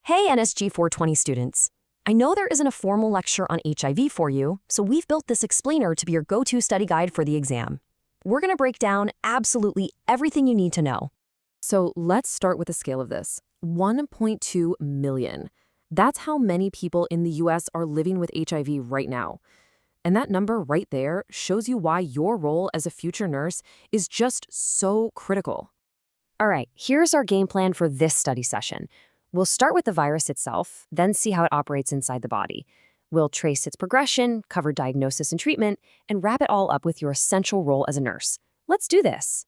Hey NSG 420 students. I know there isn't a formal lecture on HIV for you, so we've built this explainer to be your go-to study guide for the exam. We're going to break down absolutely everything you need to know. So let's start with the scale of this. 1.2 million. That's how many people in the US are living with HIV right now. And that number right there shows you why your role as a future nurse is just so critical. All right, here's our game plan for this study session. We'll start with the virus itself, then see how it operates inside the body. We'll trace its progression, cover diagnosis and treatment, and wrap it all up with your essential role as a nurse. Let's do this.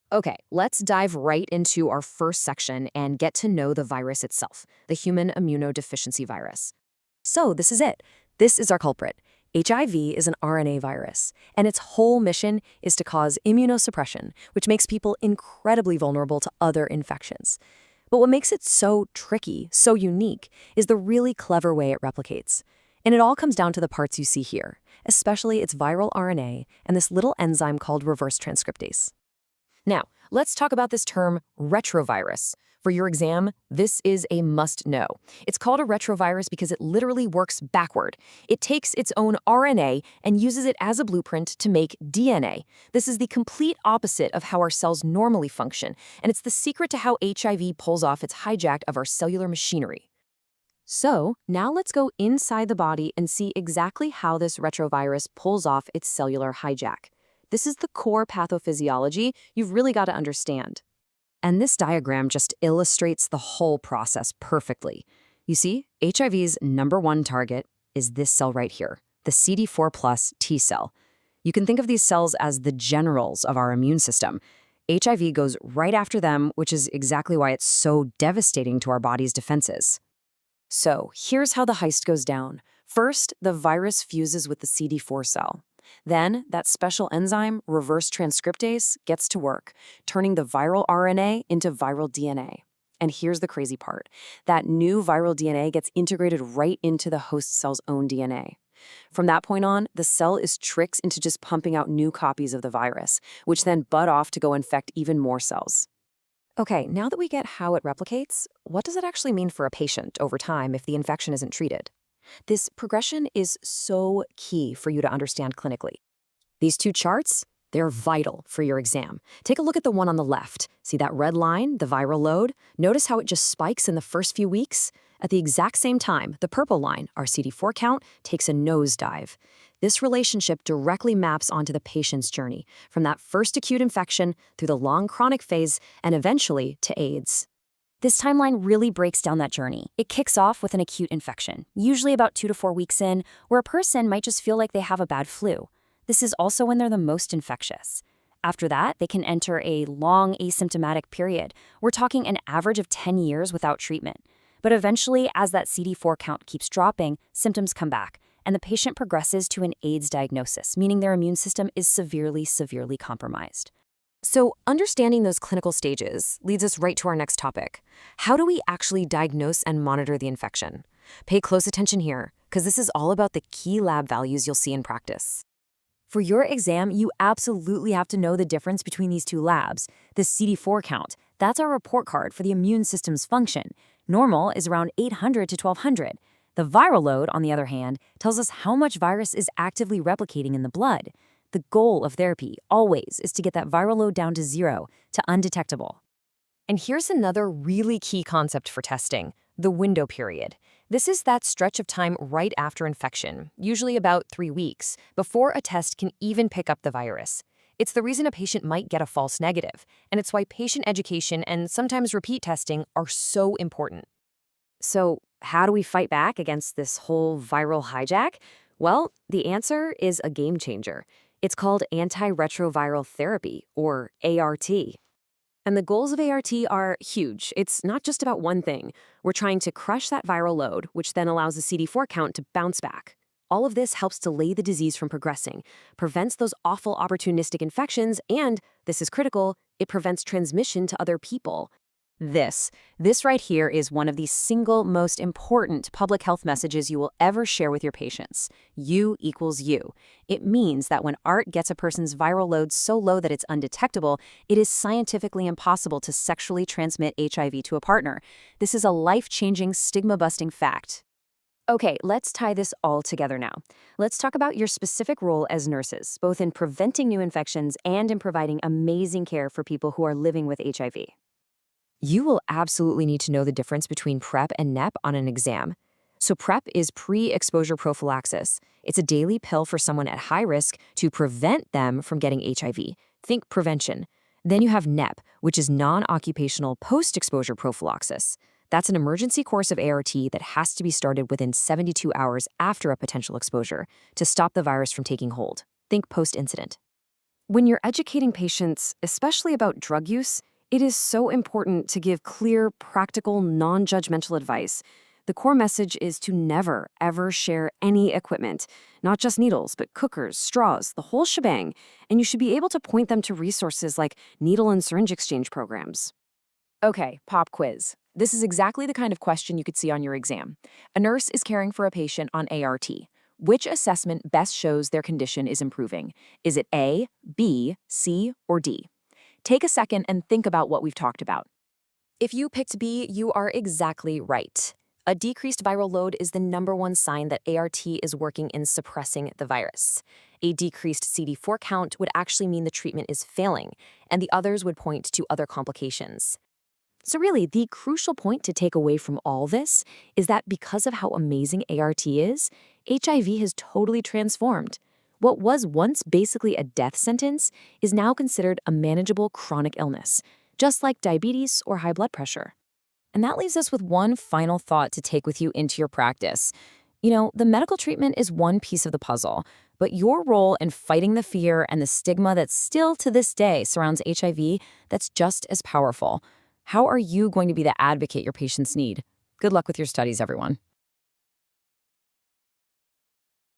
Okay, let's dive right into our first section and get to know the virus itself, the human immunodeficiency virus. So this is it. This is our culprit. HIV is an RNA virus, and its whole mission is to cause immunosuppression, which makes people incredibly vulnerable to other infections. But what makes it so tricky, so unique, is the really clever way it replicates. And it all comes down to the parts you see here, especially its viral RNA and this little enzyme called reverse transcriptase. Now, let's talk about this term retrovirus. For your exam, this is a must-know. It's called a retrovirus because it literally works backward. It takes its own RNA and uses it as a blueprint to make DNA. This is the complete opposite of how our cells normally function, and it's the secret to how HIV pulls off its hijack of our cellular machinery. So, now let's go inside the body and see exactly how this retrovirus pulls off its cellular hijack. This is the core pathophysiology you've really got to understand. And this diagram just illustrates the whole process perfectly. You see, HIV's #1 target is this cell right here, the CD4+ T cell. You can think of these cells as the generals of our immune system. HIV goes right after them, which is exactly why it's so devastating to our body's defenses. So here's how the heist goes down. First, the virus fuses with the CD4 cell. Then, that special enzyme, reverse transcriptase, gets to work, turning the viral RNA into viral DNA. And here's the crazy part. That new viral DNA gets integrated right into the host cell's own DNA. From that point on, the cell is tricked into just pumping out new copies of the virus, which then bud off to go infect even more cells. Okay, now that we get how it replicates, what does it actually mean for a patient over time if the infection isn't treated? This progression is so key for you to understand clinically. These two charts, they're vital for your exam. Take a look at the one on the left. See that red line, the viral load? Notice how it just spikes in the first few weeks? At the exact same time, the purple line, our CD4 count, takes a nosedive. This relationship directly maps onto the patient's journey, from that first acute infection through the long chronic phase and eventually to AIDS. This timeline really breaks down that journey. It kicks off with an acute infection, usually about 2 to 4 weeks in, where a person might just feel like they have a bad flu. This is also when they're the most infectious. After that, they can enter a long asymptomatic period. We're talking an average of 10 years without treatment. But eventually, as that CD4 count keeps dropping, symptoms come back, and the patient progresses to an AIDS diagnosis, meaning their immune system is severely compromised. So understanding those clinical stages leads us right to our next topic. How do we actually diagnose and monitor the infection? Pay close attention here, because this is all about the key lab values you'll see in practice. For your exam, you absolutely have to know the difference between these two labs. The CD4 count, that's our report card for the immune system's function. Normal is around 800 to 1200. The viral load, on the other hand, tells us how much virus is actively replicating in the blood. The goal of therapy, always, is to get that viral load down to 0, to undetectable. And here's another really key concept for testing, the window period. This is that stretch of time right after infection, usually about 3 weeks, before a test can even pick up the virus. It's the reason a patient might get a false negative, and it's why patient education and sometimes repeat testing are so important. So, how do we fight back against this whole viral hijack? Well, the answer is a game changer. It's called antiretroviral therapy, or ART. And the goals of ART are huge. It's not just about one thing. We're trying to crush that viral load, which then allows the CD4 count to bounce back. All of this helps delay the disease from progressing, prevents those awful opportunistic infections, and, this is critical, it prevents transmission to other people. This right here is one of the single most important public health messages you will ever share with your patients. U equals U. It means that when ART gets a person's viral load so low that it's undetectable, it is scientifically impossible to sexually transmit HIV to a partner. This is a life-changing, stigma-busting fact. Okay, let's tie this all together now. Let's talk about your specific role as nurses, both in preventing new infections and in providing amazing care for people who are living with HIV. You will absolutely need to know the difference between PrEP and NEP on an exam. So PrEP is pre-exposure prophylaxis. It's a daily pill for someone at high risk to prevent them from getting HIV. Think prevention. Then you have NEP, which is non-occupational post-exposure prophylaxis. That's an emergency course of ART that has to be started within 72 hours after a potential exposure to stop the virus from taking hold. Think post-incident. When you're educating patients, especially about drug use, it is so important to give clear, practical, non-judgmental advice. The core message is to never, ever share any equipment, not just needles, but cookers, straws, the whole shebang, and you should be able to point them to resources like needle and syringe exchange programs. Okay, pop quiz. This is exactly the kind of question you could see on your exam. A nurse is caring for a patient on ART. Which assessment best shows their condition is improving? Is it A, B, C, or D? Take a second and think about what we've talked about. If you picked B, you are exactly right. A decreased viral load is the #1 sign that ART is working in suppressing the virus. A decreased CD4 count would actually mean the treatment is failing, and the others would point to other complications. So really, the crucial point to take away from all this is that because of how amazing ART is, HIV has totally transformed. What was once basically a death sentence is now considered a manageable chronic illness, just like diabetes or high blood pressure. And that leaves us with one final thought to take with you into your practice. The medical treatment is one piece of the puzzle, but your role in fighting the fear and the stigma that still to this day surrounds HIV, that's just as powerful. How are you going to be the advocate your patients need? Good luck with your studies, everyone.